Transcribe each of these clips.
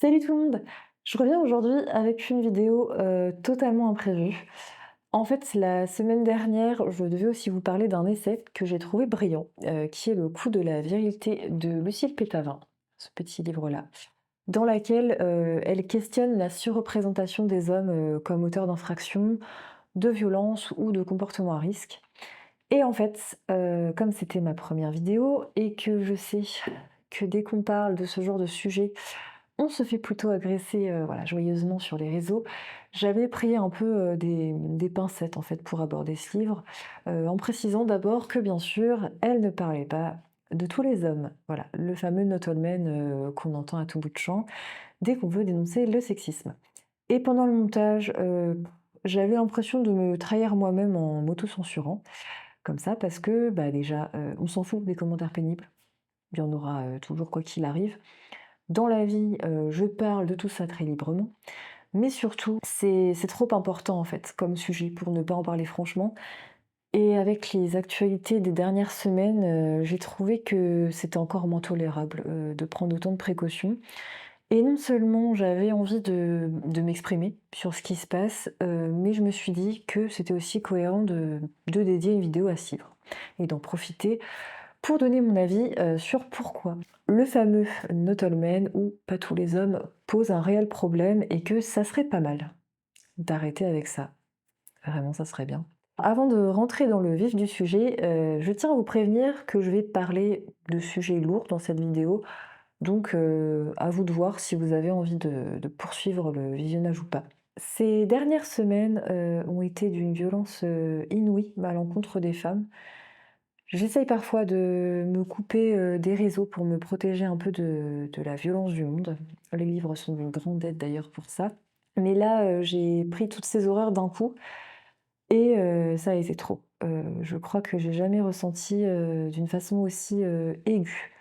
Salut tout le monde! Je reviens aujourd'hui avec une vidéo, totalement imprévue. En fait, la semaine dernière, je devais aussi vous parler d'un essai que j'ai trouvé brillant, qui est «Le coût de la virilité» de Lucile Pétavin, ce petit livre-là, dans laquelle, elle questionne la surreprésentation des hommes, comme auteurs d'infractions, de violences ou de comportements à risque. Et en fait, comme c'était ma première vidéo et que je sais que dès qu'on parle de ce genre de sujet, on se fait plutôt agresser, voilà, joyeusement sur les réseaux. J'avais pris un peu, des pincettes, en fait, pour aborder ce livre, en précisant d'abord que, bien sûr, elle ne parlait pas de tous les hommes. Voilà, le fameux not all men, qu'on entend à tout bout de champ, dès qu'on veut dénoncer le sexisme. Et pendant le montage, j'avais l'impression de me trahir moi-même en m'auto-censurant, comme ça, parce que, bah, déjà, on s'en fout des commentaires pénibles. Il y en aura, toujours quoi qu'il arrive. Dans la vie, je parle de tout ça très librement, mais surtout, c'est trop important, en fait, comme sujet pour ne pas en parler franchement. Et avec les actualités des dernières semaines, j'ai trouvé que c'était encore moins tolérable, de prendre autant de précautions. Et non seulement j'avais envie de m'exprimer sur ce qui se passe, mais je me suis dit que c'était aussi cohérent de dédier une vidéo à ce livre et d'en profiter pour donner mon avis, sur pourquoi le fameux Not All Men ou Pas tous les hommes pose un réel problème et que ça serait pas mal d'arrêter avec ça. Vraiment, ça serait bien. Avant de rentrer dans le vif du sujet, je tiens à vous prévenir que je vais parler de sujets lourds dans cette vidéo, donc à vous de voir si vous avez envie de poursuivre le visionnage ou pas. Ces dernières semaines, ont été d'une violence, inouïe à l'encontre des femmes. J'essaye parfois de me couper, des réseaux pour me protéger un peu de la violence du monde. Les livres sont d'une grande aide d'ailleurs pour ça. Mais là, j'ai pris toutes ces horreurs d'un coup et ça a été trop. Je crois que j'ai jamais ressenti, d'une façon aussi, aiguë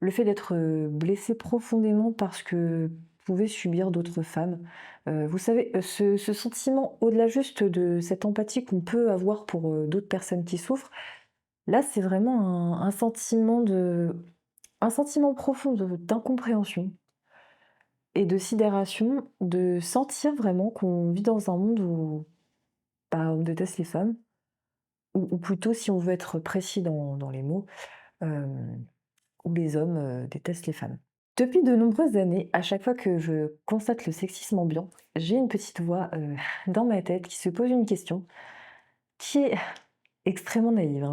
le fait d'être, blessée profondément parce que pouvaient subir d'autres femmes. Vous savez, ce sentiment au-delà juste de cette empathie qu'on peut avoir pour, d'autres personnes qui souffrent, là, c'est vraiment un sentiment profond d'incompréhension et de sidération, de sentir vraiment qu'on vit dans un monde où, bah, on déteste les femmes, ou plutôt si on veut être précis dans les mots, hem, où les hommes, détestent les femmes. Depuis de nombreuses années, à chaque fois que je constate le sexisme ambiant, j'ai une petite voix, dans ma tête qui se pose une question qui est extrêmement naïve, hein,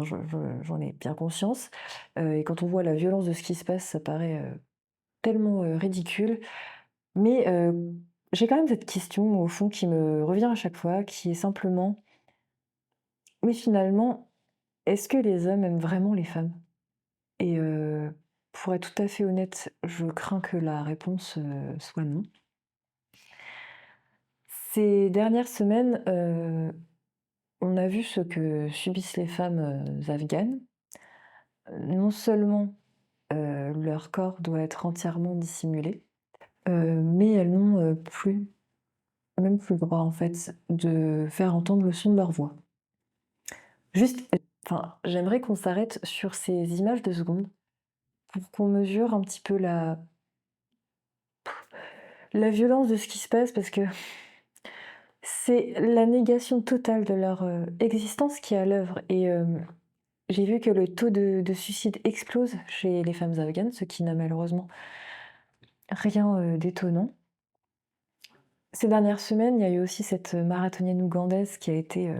j'en ai bien conscience, et quand on voit la violence de ce qui se passe, ça paraît, tellement, ridicule. Mais, j'ai quand même cette question au fond qui me revient à chaque fois, qui est simplement: «Mais finalement, est-ce que les hommes aiment vraiment les femmes?» Et pour être tout à fait honnête, je crains que la réponse, soit non. Ces dernières semaines, on a vu ce que subissent les femmes, afghanes. Non seulement leur corps doit être entièrement dissimulé, mais elles n'ont, plus, même plus le droit en fait de faire entendre le son de leur voix. Juste, enfin, j'aimerais qu'on s'arrête sur ces images 2 secondes pour qu'on mesure un petit peu la violence de ce qui se passe parce que c'est la négation totale de leur, existence qui est à l'œuvre et j'ai vu que le taux de suicide explose chez les femmes afghanes, ce qui n'a malheureusement rien, d'étonnant. Ces dernières semaines, il y a eu aussi cette marathonienne ougandaise qui a été,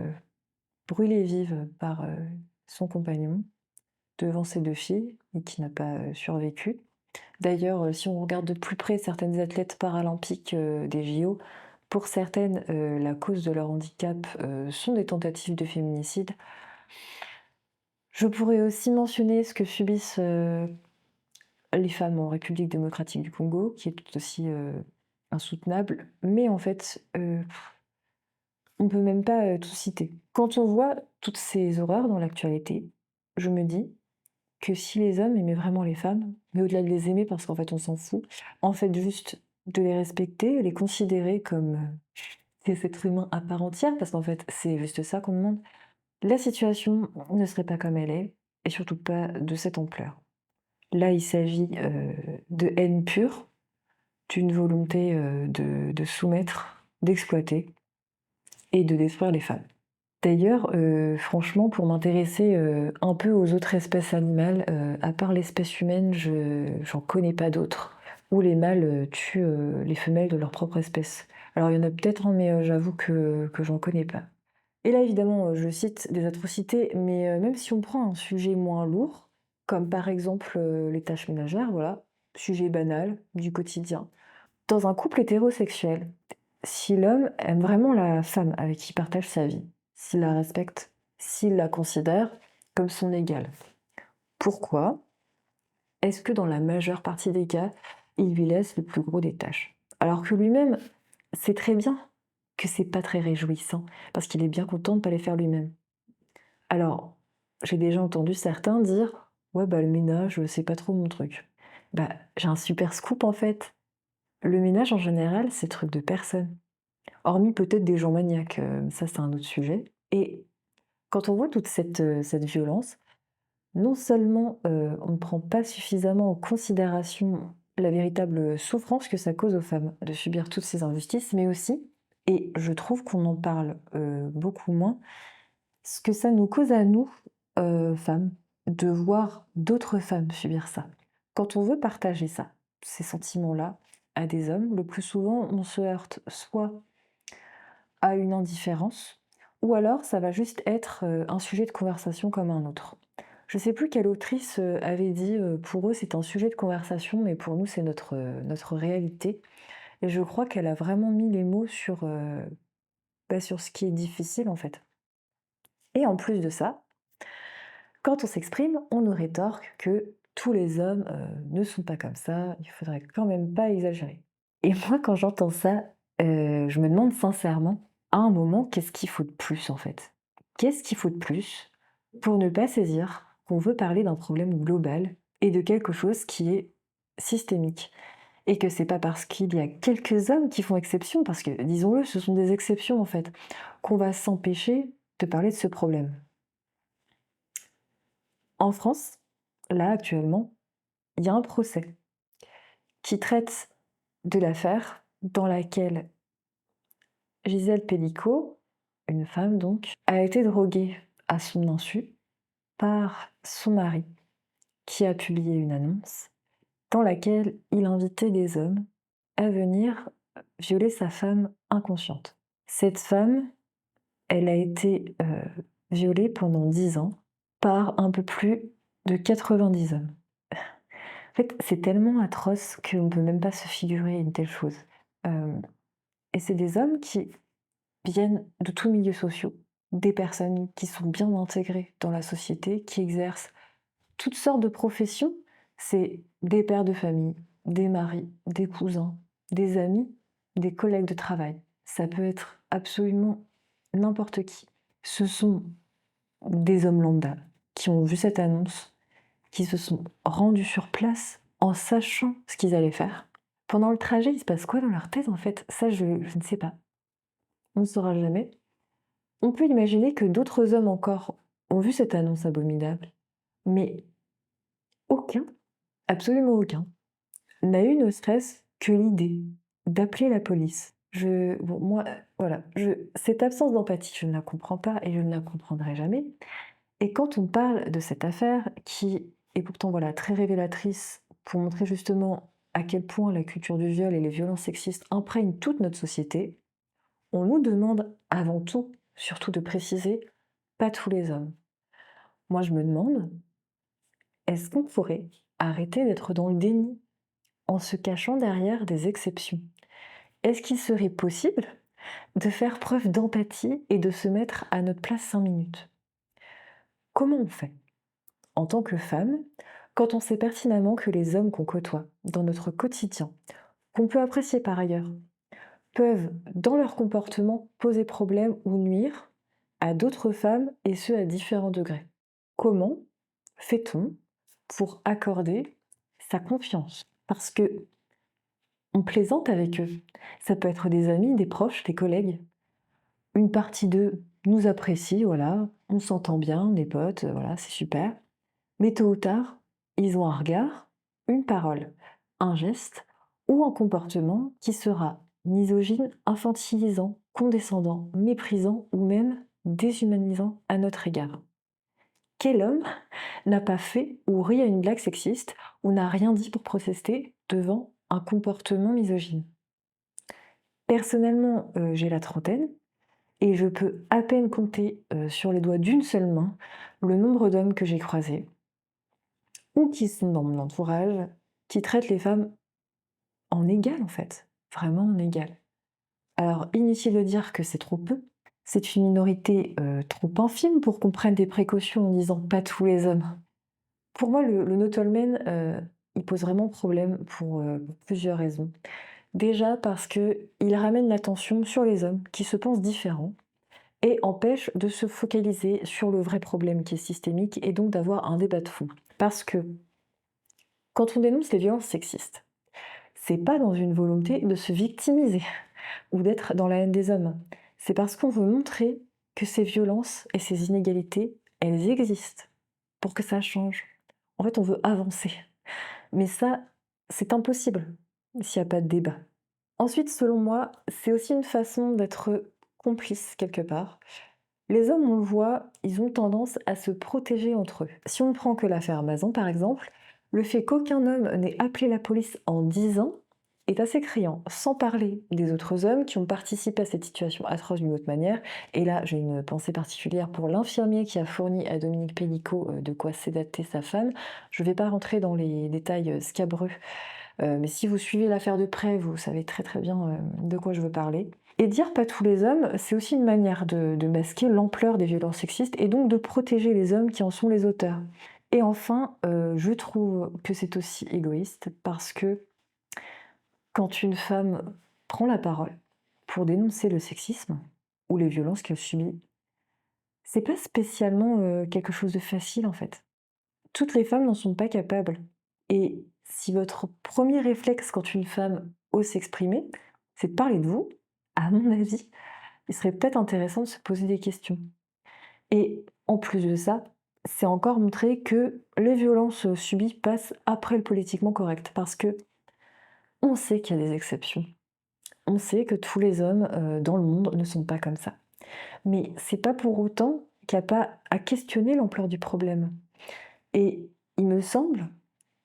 brûlée vive par, son compagnon devant ses 2 filles et qui n'a pas, survécu. D'ailleurs, si on regarde de plus près certaines athlètes paralympiques, des JO, pour certaines, la cause de leur handicap, sont des tentatives de féminicide. Je pourrais aussi mentionner ce que subissent, les femmes en République démocratique du Congo, qui est tout aussi, insoutenable, mais en fait, on peut même pas, tout citer. Quand on voit toutes ces horreurs dans l'actualité, je me dis que si les hommes aimaient vraiment les femmes, mais au-delà de les aimer parce qu'en fait on s'en fout, en fait juste de les respecter, les considérer comme, des êtres humains à part entière, parce qu'en fait c'est juste ça qu'on demande, la situation ne serait pas comme elle est et surtout pas de cette ampleur. Là, il s'agit, de haine pure, d'une volonté, de soumettre, d'exploiter et de détruire les femmes. D'ailleurs, franchement, pour m'intéresser, un peu aux autres espèces animales, à part l'espèce humaine, j'en connais pas d'autres, où les mâles, tuent, les femelles de leur propre espèce. Alors il y en a peut-être, hein, mais j'avoue que j'en connais pas. Et là, évidemment, je cite des atrocités, mais même si on prend un sujet moins lourd, comme par exemple, les tâches ménagères, voilà, sujet banal du quotidien. Dans un couple hétérosexuel, si l'homme aime vraiment la femme avec qui il partage sa vie, s'il la respecte, s'il la considère comme son égale, pourquoi est-ce que dans la majeure partie des cas, il lui laisse le plus gros des tâches? Alors que lui-même sait très bien que c'est pas très réjouissant, parce qu'il est bien content de pas les faire lui-même. Alors, j'ai déjà entendu certains dire: «Ouais, bah, le ménage, c'est pas trop mon truc». Bah, j'ai un super scoop en fait. Le ménage en général, c'est le truc de personne. Hormis peut-être des gens maniaques, ça c'est un autre sujet. Et quand on voit toute cette violence, non seulement, on ne prend pas suffisamment en considération la véritable souffrance que ça cause aux femmes de subir toutes ces injustices, mais aussi, et je trouve qu'on en parle, beaucoup moins, ce que ça nous cause à nous, femmes, de voir d'autres femmes subir ça. Quand on veut partager ça, ces sentiments-là, à des hommes, le plus souvent, on se heurte soit à une indifférence, ou alors ça va juste être, un sujet de conversation comme un autre. Je sais plus quelle autrice, avait dit, «Pour eux, c'est un sujet de conversation, mais pour nous, c'est notre réalité», et je crois qu'elle a vraiment mis les mots sur, bah, sur ce qui est difficile, en fait. Et en plus de ça, quand on s'exprime, on nous rétorque que tous les hommes, ne sont pas comme ça, il faudrait quand même pas exagérer. Et moi, quand j'entends ça, je me demande sincèrement, à un moment, qu'est-ce qu'il faut de plus, en fait? Qu'est-ce qu'il faut de plus pour ne pas saisir qu'on veut parler d'un problème global et de quelque chose qui est systémique? Et que c'est pas parce qu'il y a quelques hommes qui font exception, parce que disons-le, ce sont des exceptions, en fait, qu'on va s'empêcher de parler de ce problème. En France, là, actuellement, il y a un procès qui traite de l'affaire dans laquelle Gisèle Pelicot, une femme donc, a été droguée à son insu par son mari, qui a publié une annonce dans laquelle il invitait des hommes à venir violer sa femme inconsciente. Cette femme, elle a été, violée pendant 10 ans par un peu plus de 90 hommes. En fait, c'est tellement atroce qu'on ne peut même pas se figurer une telle chose. Hem Et c'est des hommes qui viennent de tous milieux sociaux, des personnes qui sont bien intégrées dans la société, qui exercent toutes sortes de professions. C'est des pères de famille, des maris, des cousins, des amis, des collègues de travail. Ça peut être absolument n'importe qui. Ce sont des hommes lambda qui ont vu cette annonce, qui se sont rendus sur place en sachant ce qu'ils allaient faire. Pendant le trajet, il se passe quoi dans leur tête en fait? Ça, je ne sais pas. On ne saura jamais. On peut imaginer que d'autres hommes encore ont vu cette annonce abominable, mais aucun, absolument aucun, n'a eu ne serait-ce que l'idée d'appeler la police. Bon, moi, voilà, cette absence d'empathie, je ne la comprends pas et je ne la comprendrai jamais. Et quand on parle de cette affaire, qui est pourtant voilà, très révélatrice pour montrer justement à quel point la culture du viol et les violences sexistes imprègnent toute notre société, on nous demande avant tout, surtout de préciser, pas tous les hommes. Moi, je me demande, est-ce qu'on pourrait arrêter d'être dans le déni en se cachant derrière des exceptions? Est-ce qu'il serait possible de faire preuve d'empathie et de se mettre à notre place 5 minutes? Comment on fait en tant que femme quand on sait pertinemment que les hommes qu'on côtoie dans notre quotidien, qu'on peut apprécier par ailleurs, peuvent, dans leur comportement, poser problème ou nuire à d'autres femmes et ce à différents degrés? Comment fait-on pour accorder sa confiance? Parce que on plaisante avec eux. Ça peut être des amis, des proches, des collègues. Une partie d'eux nous apprécie, voilà, on s'entend bien, on est potes, voilà, c'est super. Mais tôt ou tard, ils ont un regard, une parole, un geste, ou un comportement qui sera misogyne, infantilisant, condescendant, méprisant ou même déshumanisant à notre égard. Quel homme n'a pas fait ou ri à une blague sexiste ou n'a rien dit pour protester devant un comportement misogyne? Personnellement, j'ai la trentaine et je peux à peine compter, sur les doigts d'une seule main le nombre d'hommes que j'ai croisés ou qui sont dans mon entourage, qui traitent les femmes en égal en fait, vraiment en égal. Alors inutile de dire que c'est trop peu, c'est une minorité, trop infime pour qu'on prenne des précautions en disant: «Pas tous les hommes». Pour moi, le no tall man, il pose vraiment problème pour plusieurs raisons. Déjà parce qu'il ramène l'attention sur les hommes qui se pensent différents et empêche de se focaliser sur le vrai problème qui est systémique et donc d'avoir un débat de fond. Parce que quand on dénonce les violences sexistes, c'est pas dans une volonté de se victimiser ou d'être dans la haine des hommes. C'est parce qu'on veut montrer que ces violences et ces inégalités, elles existent pour que ça change. En fait, on veut avancer. Mais ça, c'est impossible s'il n'y a pas de débat. Ensuite, selon moi, c'est aussi une façon d'être complice quelque part. Les hommes, on le voit, ils ont tendance à se protéger entre eux. Si on ne prend que l'affaire Mazan, par exemple, le fait qu'aucun homme n'ait appelé la police en 10 ans est assez criant, sans parler des autres hommes qui ont participé à cette situation atroce d'une autre manière. Et là, j'ai une pensée particulière pour l'infirmier qui a fourni à Dominique Pellicot de quoi sédater sa femme. Je ne vais pas rentrer dans les détails scabreux, mais si vous suivez l'affaire de près, vous savez très très bien de quoi je veux parler. Et dire pas tous les hommes, c'est aussi une manière de masquer l'ampleur des violences sexistes et donc de protéger les hommes qui en sont les auteurs. Et enfin, je trouve que c'est aussi égoïste parce que quand une femme prend la parole pour dénoncer le sexisme ou les violences qu'elle subit, c'est pas spécialement quelque chose de facile en fait. Toutes les femmes n'en sont pas capables. Et si votre premier réflexe quand une femme ose s'exprimer, c'est de parler de vous, à mon avis, il serait peut-être intéressant de se poser des questions. Et en plus de ça, c'est encore montrer que les violences subies passent après le politiquement correct. Parce que on sait qu'il y a des exceptions. On sait que tous les hommes dans le monde ne sont pas comme ça. Mais c'est pas pour autant qu'il n'y a pas à questionner l'ampleur du problème. Et il me semble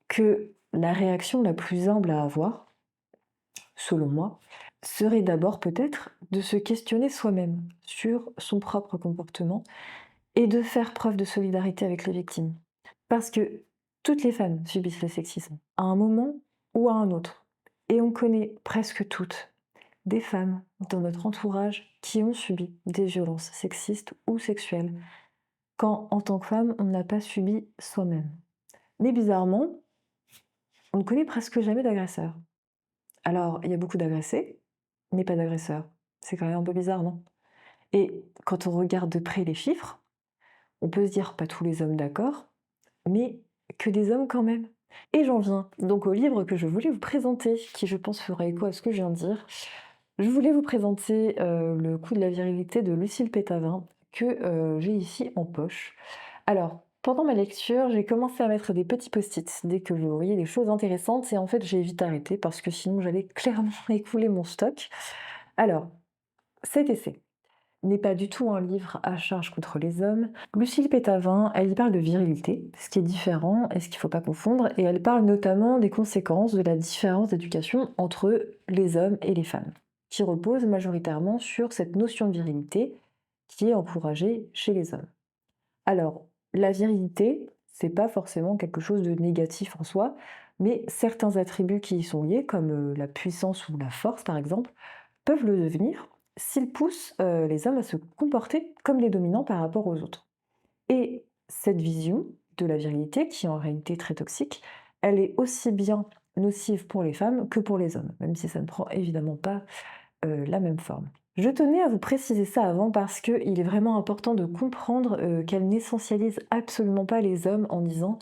que la réaction la plus humble à avoir, selon moi, serait d'abord peut-être de se questionner soi-même sur son propre comportement et de faire preuve de solidarité avec les victimes. Parce que toutes les femmes subissent le sexisme, à un moment ou à un autre. Et on connaît presque toutes des femmes dans notre entourage qui ont subi des violences sexistes ou sexuelles, quand en tant que femme, on n'a pas subi soi-même. Mais bizarrement, on ne connaît presque jamais d'agresseurs. Alors, il y a beaucoup d'agressés, mais pas d'agresseurs. C'est quand même un peu bizarre, non? Et quand on regarde de près les chiffres, on peut se dire pas tous les hommes d'accord, mais que des hommes quand même. Et j'en viens donc au livre que je voulais vous présenter, qui je pense fera écho à ce que je viens de dire. Je voulais vous présenter Le coup de la virilité de Lucille Pétavin, que j'ai ici en poche. Alors, pendant ma lecture, j'ai commencé à mettre des petits post-it dès que je voyais des choses intéressantes et en fait j'ai vite arrêté parce que sinon j'allais clairement écouler mon stock. Alors, cet essai n'est pas du tout un livre à charge contre les hommes. Lucille Pétavin, elle y parle de virilité, ce qui est différent et ce qu'il ne faut pas confondre, et elle parle notamment des conséquences de la différence d'éducation entre les hommes et les femmes, qui repose majoritairement sur cette notion de virilité qui est encouragée chez les hommes. Alors, la virilité, c'est pas forcément quelque chose de négatif en soi, mais certains attributs qui y sont liés, comme la puissance ou la force par exemple, peuvent le devenir s'ils poussent les hommes à se comporter comme des dominants par rapport aux autres. Et cette vision de la virilité, qui est en réalité très toxique, elle est aussi bien nocive pour les femmes que pour les hommes, même si ça ne prend évidemment pas la même forme. Je tenais à vous préciser ça avant parce qu'il est vraiment important de comprendre qu'elle n'essentialise absolument pas les hommes en disant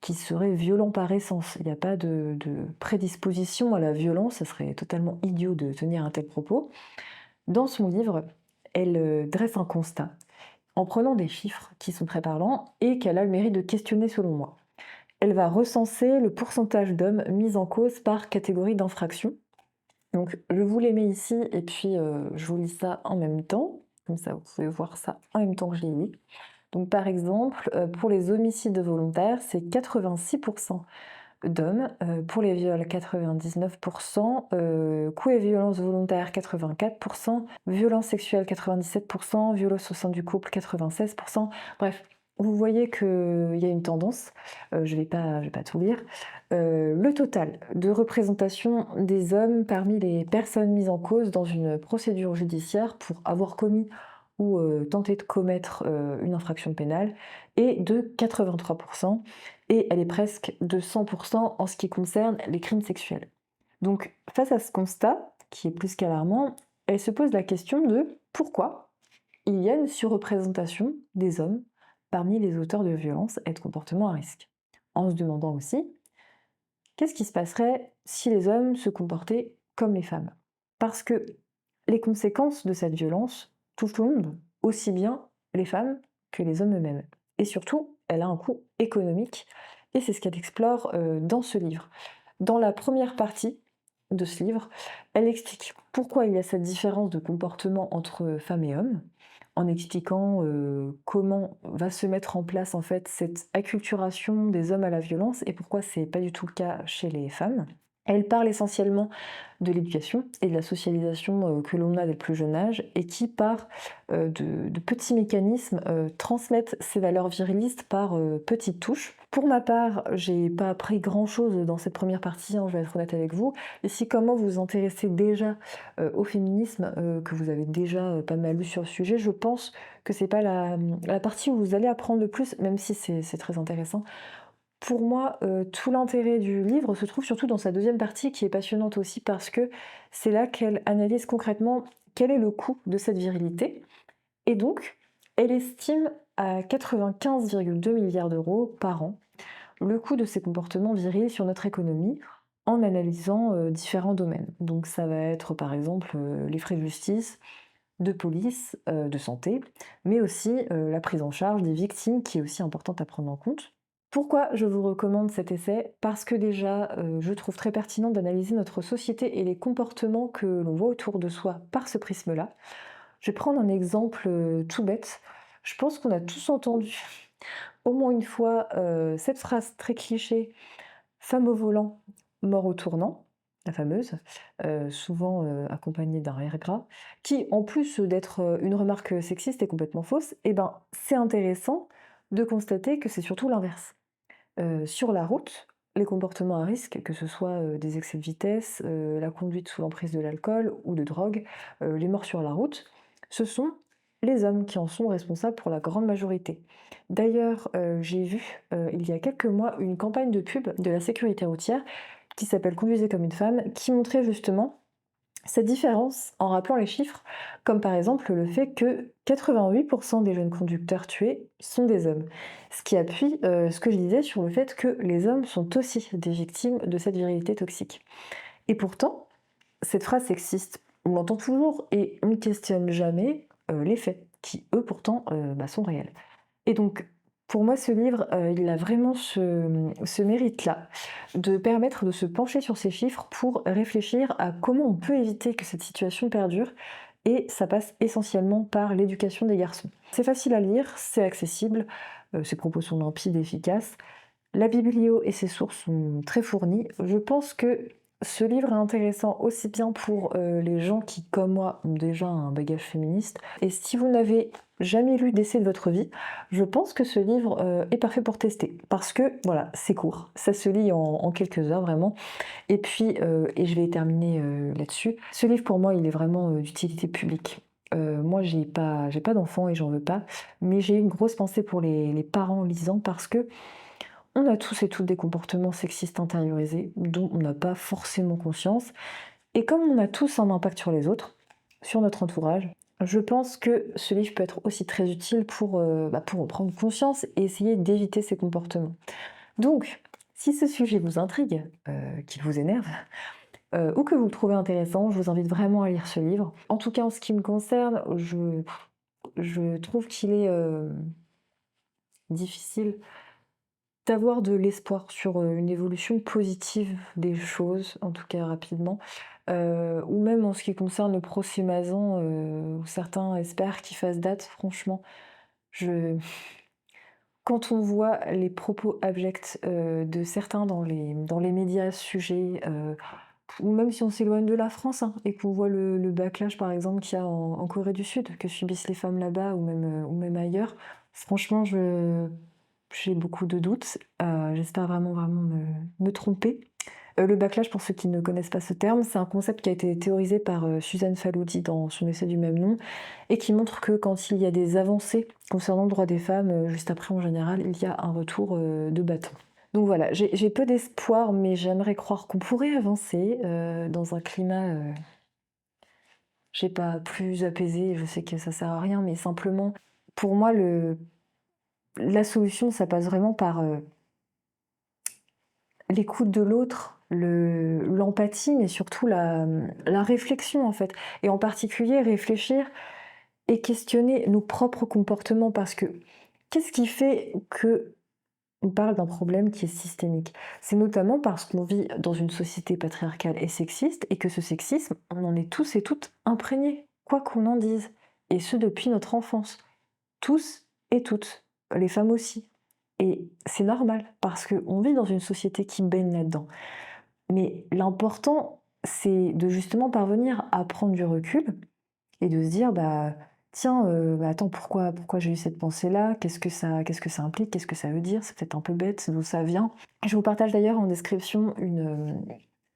qu'ils seraient violents par essence. Il n'y a pas de prédisposition à la violence, ça serait totalement idiot de tenir un tel propos. Dans son livre, elle dresse un constat en prenant des chiffres qui sont très parlants et qu'elle a le mérite de questionner selon moi. Elle va recenser le pourcentage d'hommes mis en cause par catégorie d'infraction. Donc je vous les mets ici et puis, je vous lis ça en même temps, comme ça vous pouvez voir ça en même temps que je les lis. Donc par exemple, pour les homicides volontaires, c'est 86 d'hommes, pour les viols 99 coups et violences volontaires 84 violences sexuelles 97 violences au sein du couple 96. Bref, vous voyez qu'il y a une tendance, je vais pas tout lire. Le total de représentation des hommes parmi les personnes mises en cause dans une procédure judiciaire pour avoir commis ou tenté de commettre, une infraction pénale est de 83 et elle est presque de 100 en ce qui concerne les crimes sexuels. Donc face à ce constat, qui est plus qu'alarmant, elle se pose la question de pourquoi il y a une surreprésentation des hommes parmi les auteurs de violences et de comportements à risque. En se demandant aussi, qu'est-ce qui se passerait si les hommes se comportaient comme les femmes? Parce que les conséquences de cette violence touchent tout le monde, aussi bien les femmes que les hommes eux-mêmes. Et surtout, elle a un coût économique, et c'est ce qu'elle explore dans ce livre. Dans la première partie de ce livre, elle explique pourquoi il y a cette différence de comportement entre femmes et hommes, en expliquant comment va se mettre en place en fait cette acculturation des hommes à la violence et pourquoi c'est pas du tout le cas chez les femmes. Elle parle essentiellement de l'éducation et de la socialisation que l'on a dès le plus jeune âge et qui, par de petits mécanismes, transmettent ces valeurs virilistes par petites touches. Pour ma part, j'ai pas appris grand-chose dans cette première partie, hein, je vais être honnête avec vous. Et si comment vous vous intéressez déjà au féminisme, que vous avez déjà pas mal lu sur le sujet, je pense que c'est pas la partie où vous allez apprendre le plus, même si c'est très intéressant. Pour moi, tout l'intérêt du livre se trouve surtout dans sa deuxième partie qui est passionnante aussi parce que c'est là qu'elle analyse concrètement quel est le coût de cette virilité et donc elle estime à 95,2 milliards d'euros par an le coût de ces comportements virils sur notre économie en analysant, différents domaines. Donc ça va être par exemple, les frais de justice, de police, de santé, mais aussi, la prise en charge des victimes qui est aussi importante à prendre en compte. Pourquoi je vous recommande cet essai? Parce que déjà, je trouve très pertinent d'analyser notre société et les comportements que l'on voit autour de soi par ce prisme-là. Je vais prendre un exemple, tout bête. Je pense qu'on a tous entendu au moins une fois, cette phrase très cliché: «Femme au volant, mort au tournant», la fameuse, souvent, accompagnée d'un R gras, qui en plus d'être, une remarque, sexiste et complètement fausse, et ben, c'est intéressant de constater que c'est surtout l'inverse. Sur la route, les comportements à risque, que ce soit, des excès de vitesse, la conduite sous l'emprise de l'alcool ou de drogue, les morts sur la route, ce sont les hommes qui en sont responsables pour la grande majorité. D'ailleurs, j'ai vu, il y a quelques mois, une campagne de pub de la sécurité routière qui s'appelle «Conduisez comme une femme», qui montrait justement cette différence en rappelant les chiffres, comme par exemple le fait que 88 des jeunes conducteurs tués sont des hommes. Ce qui appuie, ce que je disais sur le fait que les hommes sont aussi des victimes de cette virilité toxique. Et pourtant, cette phrase sexiste, on l'entend toujours et on ne questionne jamais, les faits qui, eux, pourtant, sont réels. Et donc, pour moi, ce livre, il a vraiment ce mérite-là, de permettre de se pencher sur ces chiffres pour réfléchir à comment on peut éviter que cette situation perdure et ça passe essentiellement par l'éducation des garçons. C'est facile à lire, c'est accessible, ses propos sont limpides et efficaces. La biblio et ses sources sont très fournies. Je pense que ce livre est intéressant aussi bien pour les gens qui, comme moi, ont déjà un bagage féministe. Et si vous n'avez jamais lu d'essai de votre vie, je pense que ce livre est parfait pour tester. Parce que, voilà, c'est court. Ça se lit en quelques heures, vraiment. Et puis, et je vais terminer là-dessus, ce livre, pour moi, il est vraiment d'utilité publique. Moi, j'ai pas d'enfants et j'en veux pas, mais j'ai une grosse pensée pour les parents lisant parce que on a tous et toutes des comportements sexistes intériorisés dont on n'a pas forcément conscience. Et comme on a tous un impact sur les autres, sur notre entourage, je pense que ce livre peut être aussi très utile pour en prendre conscience et essayer d'éviter ces comportements. Donc, si ce sujet vous intrigue, qu'il vous énerve, ou que vous le trouvez intéressant, je vous invite vraiment à lire ce livre. En tout cas, en ce qui me concerne, je trouve qu'il est difficile d'avoir de l'espoir sur, une évolution positive des choses, en tout cas rapidement, ou même en ce qui concerne le procès Mazan, où certains espèrent qu'il fasse date. Franchement, je quand on voit les propos abjects, de certains dans les médias à ce sujet, ou même si on s'éloigne de la France, hein, et qu'on voit le backlash par exemple qu'il y a en Corée du Sud, que subissent les femmes là-bas ou même ailleurs, franchement j'ai beaucoup de doutes. J'espère vraiment, vraiment me tromper. Le backlash, pour ceux qui ne connaissent pas ce terme, c'est un concept qui a été théorisé par, Suzanne Faludi dans son essai du même nom et qui montre que quand il y a des avancées concernant le droit des femmes, juste après en général, il y a un retour, de bâton. Donc voilà, j'ai peu d'espoir, mais j'aimerais croire qu'on pourrait avancer, dans un climat, je sais pas, plus apaisé. Je sais que ça sert à rien, mais simplement, pour moi, la solution, ça passe vraiment par, l'écoute de l'autre, l'empathie, mais surtout la réflexion, en fait. Et en particulier, réfléchir et questionner nos propres comportements parce que qu'est-ce qui fait qu'on parle d'un problème qui est systémique? C'est notamment parce qu'on vit dans une société patriarcale et sexiste et que ce sexisme, on en est tous et toutes imprégnés, quoi qu'on en dise, et ce depuis notre enfance. Tous et toutes, les femmes aussi. Et c'est normal parce qu'on vit dans une société qui baigne là-dedans. Mais l'important, c'est de justement parvenir à prendre du recul et de se dire, bah, tiens, bah, attends, pourquoi j'ai eu cette pensée-là? Qu'est-ce que ça implique? Qu'est-ce que ça veut dire? C'est peut-être un peu bête, d'où ça vient? Je vous partage d'ailleurs en description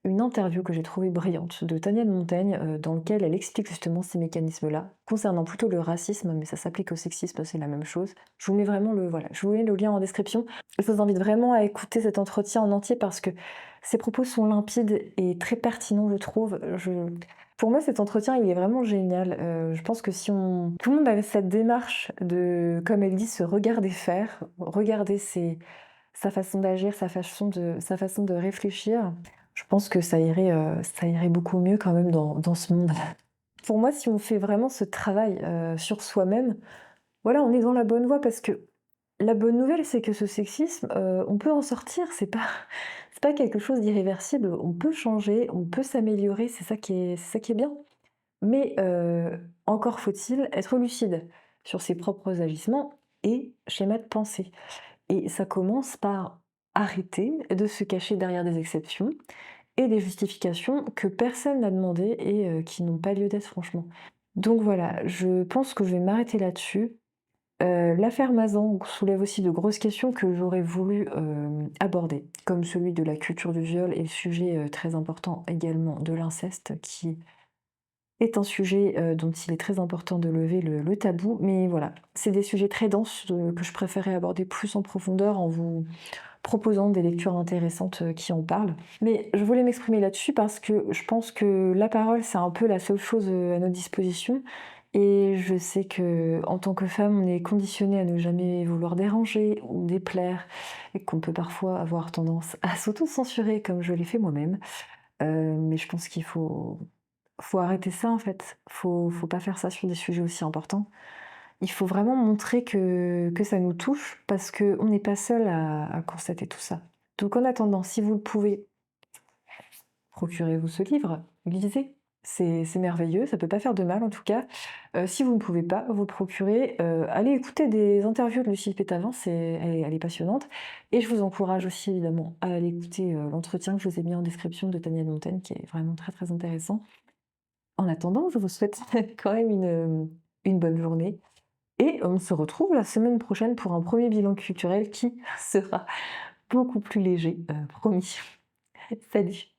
une interview que j'ai trouvée brillante de Tania de Montaigne, dans lequel elle explique justement ces mécanismes-là, concernant plutôt le racisme, mais ça s'applique au sexisme, c'est la même chose. Je vous mets vraiment voilà, je vous mets le lien en description. Je vous invite vraiment à écouter cet entretien en entier parce que ses propos sont limpides et très pertinents, je trouve. Pour moi, cet entretien, il est vraiment génial. Je pense que si tout le monde avait cette démarche de, comme elle dit, se regarder faire, regarder sa façon d'agir, sa façon de réfléchir, je pense que ça irait beaucoup mieux quand même dans ce monde. Pour moi, si on fait vraiment ce travail, sur soi-même, voilà, on est dans la bonne voie parce que la bonne nouvelle, c'est que ce sexisme, on peut en sortir, c'est pas quelque chose d'irréversible. On peut changer, on peut s'améliorer, c'est ça qui est bien. Mais, encore faut-il être lucide sur ses propres agissements et schémas de pensée. Et ça commence par arrêter de se cacher derrière des exceptions et des justifications que personne n'a demandées et qui n'ont pas lieu d'être franchement. Donc voilà, je pense que je vais m'arrêter là-dessus. L'affaire Mazan soulève aussi de grosses questions que j'aurais voulu, aborder, comme celui de la culture du viol et le sujet, très important également de l'inceste qui est un sujet, dont il est très important de lever le tabou. Mais voilà, c'est des sujets très denses, que je préférais aborder plus en profondeur en vous proposant des lectures intéressantes, qui en parlent. Mais je voulais m'exprimer là-dessus parce que je pense que la parole, c'est un peu la seule chose, à notre disposition et je sais que en tant que femme, on est conditionné à ne jamais vouloir déranger ou déplaire et qu'on peut parfois avoir tendance à s'auto-censurer comme je l'ai fait moi-même. Mais je pense qu'il faut arrêter ça, en fait. Faut pas faire ça sur des sujets aussi importants. Il faut vraiment montrer que ça nous touche parce qu'on n'est pas seul à constater tout ça. Donc en attendant, si vous le pouvez, procurez-vous ce livre, lisez. C'est merveilleux, ça peut pas faire de mal en tout cas. Si vous ne pouvez pas vous le procurer, allez écouter des interviews de Lucille Pétavin, elle est passionnante. Et je vous encourage aussi évidemment à aller écouter, l'entretien que je vous ai mis en description de Tania de Montaigne, qui est vraiment très, très intéressant. En attendant, je vous souhaite quand même une bonne journée et on se retrouve la semaine prochaine pour un premier bilan culturel qui sera beaucoup plus léger, promis. Salut.